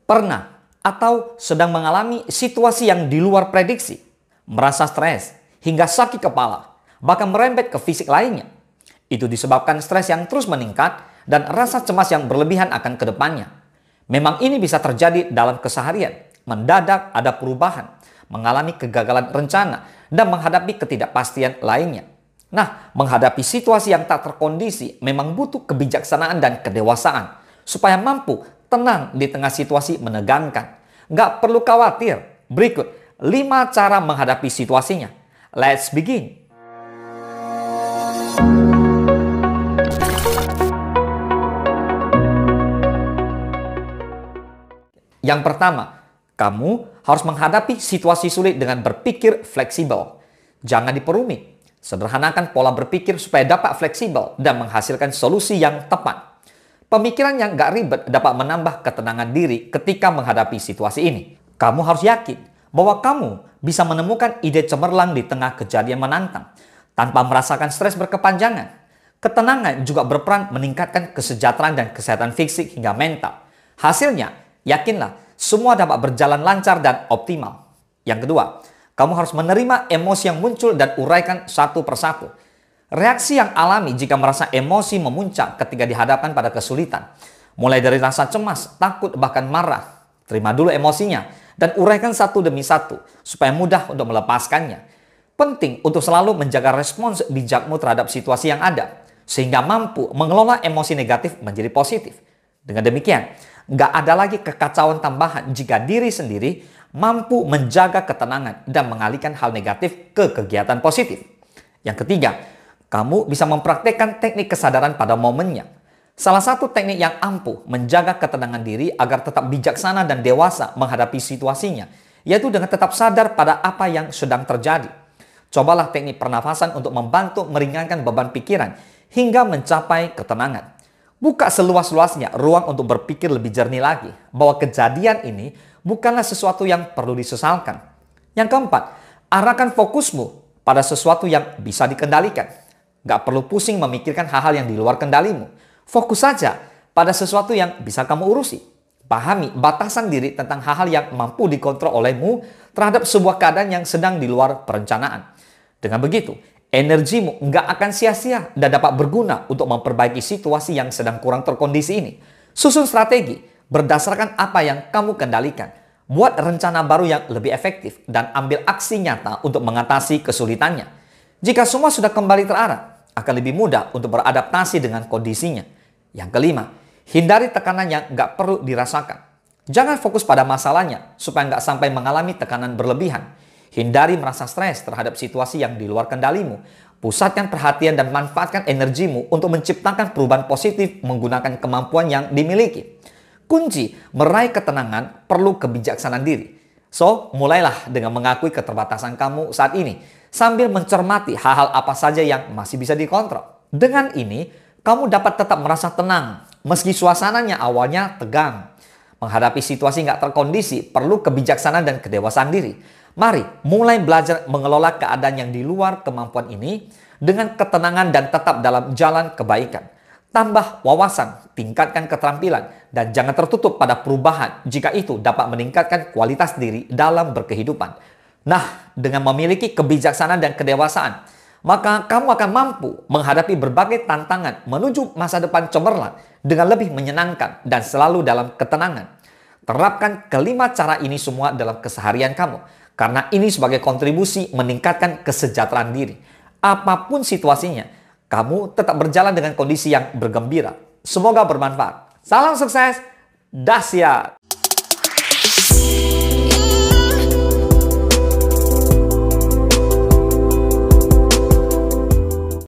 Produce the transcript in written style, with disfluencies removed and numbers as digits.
Pernah atau sedang mengalami situasi yang di luar prediksi, merasa stres hingga sakit kepala, bahkan merembet ke fisik lainnya. Itu disebabkan stres yang terus meningkat dan rasa cemas yang berlebihan akan kedepannya. Memang ini bisa terjadi dalam keseharian, mendadak ada perubahan, mengalami kegagalan rencana, dan menghadapi ketidakpastian lainnya. Nah, menghadapi situasi yang tak terkondisi memang butuh kebijaksanaan dan kedewasaan, supaya mampu tenang di tengah situasi menegangkan. Nggak perlu khawatir. Berikut 5 cara menghadapi situasinya. Let's begin. Yang pertama, kamu harus menghadapi situasi sulit dengan berpikir fleksibel. Jangan diperumit. Sederhanakan pola berpikir supaya dapat fleksibel dan menghasilkan solusi yang tepat. Pemikiran yang gak ribet dapat menambah ketenangan diri ketika menghadapi situasi ini. Kamu harus yakin bahwa kamu bisa menemukan ide cemerlang di tengah kejadian menantang, tanpa merasakan stres berkepanjangan. Ketenangan juga berperan meningkatkan kesejahteraan dan kesehatan fisik hingga mental. Hasilnya, yakinlah, semua dapat berjalan lancar dan optimal. Yang kedua, kamu harus menerima emosi yang muncul dan uraikan satu persatu. Reaksi yang alami jika merasa emosi memuncak ketika dihadapkan pada kesulitan. Mulai dari rasa cemas, takut, bahkan marah. Terima dulu emosinya dan uraikan satu demi satu supaya mudah untuk melepaskannya. Penting untuk selalu menjaga respons bijakmu terhadap situasi yang ada, sehingga mampu mengelola emosi negatif menjadi positif. Dengan demikian, nggak ada lagi kekacauan tambahan jika diri sendiri mampu menjaga ketenangan dan mengalihkan hal negatif ke kegiatan positif. Yang ketiga, kamu bisa mempraktekkan teknik kesadaran pada momennya. Salah satu teknik yang ampuh menjaga ketenangan diri agar tetap bijaksana dan dewasa menghadapi situasinya, yaitu dengan tetap sadar pada apa yang sedang terjadi. Cobalah teknik pernafasan untuk membantu meringankan beban pikiran hingga mencapai ketenangan. Buka seluas-luasnya ruang untuk berpikir lebih jernih lagi bahwa kejadian ini bukanlah sesuatu yang perlu disesalkan. Yang keempat, arahkan fokusmu pada sesuatu yang bisa dikendalikan. Gak perlu pusing memikirkan hal-hal yang di luar kendalimu. Fokus saja pada sesuatu yang bisa kamu urusi. Pahami batasan diri tentang hal-hal yang mampu dikontrol olehmu terhadap sebuah keadaan yang sedang di luar perencanaan. Dengan begitu, energimu nggak akan sia-sia dan dapat berguna untuk memperbaiki situasi yang sedang kurang terkondisi ini. Susun strategi berdasarkan apa yang kamu kendalikan. Buat rencana baru yang lebih efektif dan ambil aksi nyata untuk mengatasi kesulitannya. Jika semua sudah kembali terarah, akan lebih mudah untuk beradaptasi dengan kondisinya. Yang kelima, hindari tekanan yang nggak perlu dirasakan. Jangan fokus pada masalahnya supaya nggak sampai mengalami tekanan berlebihan. Hindari merasa stres terhadap situasi yang di luar kendalimu. Pusatkan perhatian dan manfaatkan energimu untuk menciptakan perubahan positif menggunakan kemampuan yang dimiliki. Kunci meraih ketenangan perlu kebijaksanaan diri. So, mulailah dengan mengakui keterbatasan kamu saat ini, sambil mencermati hal-hal apa saja yang masih bisa dikontrol. Dengan ini, kamu dapat tetap merasa tenang, meski suasananya awalnya tegang. Menghadapi situasi nggak terkondisi perlu kebijaksanaan dan kedewasaan diri. Mari mulai belajar mengelola keadaan yang di luar kemampuan ini dengan ketenangan dan tetap dalam jalan kebaikan. Tambah wawasan, tingkatkan keterampilan, dan jangan tertutup pada perubahan jika itu dapat meningkatkan kualitas diri dalam berkehidupan. Nah, dengan memiliki kebijaksanaan dan kedewasaan, maka kamu akan mampu menghadapi berbagai tantangan menuju masa depan cemerlang dengan lebih menyenangkan dan selalu dalam ketenangan. Terapkan kelima cara ini semua dalam keseharian kamu, karena ini sebagai kontribusi meningkatkan kesejahteraan diri. Apapun situasinya, kamu tetap berjalan dengan kondisi yang bergembira. Semoga bermanfaat. Salam sukses, dahsyat!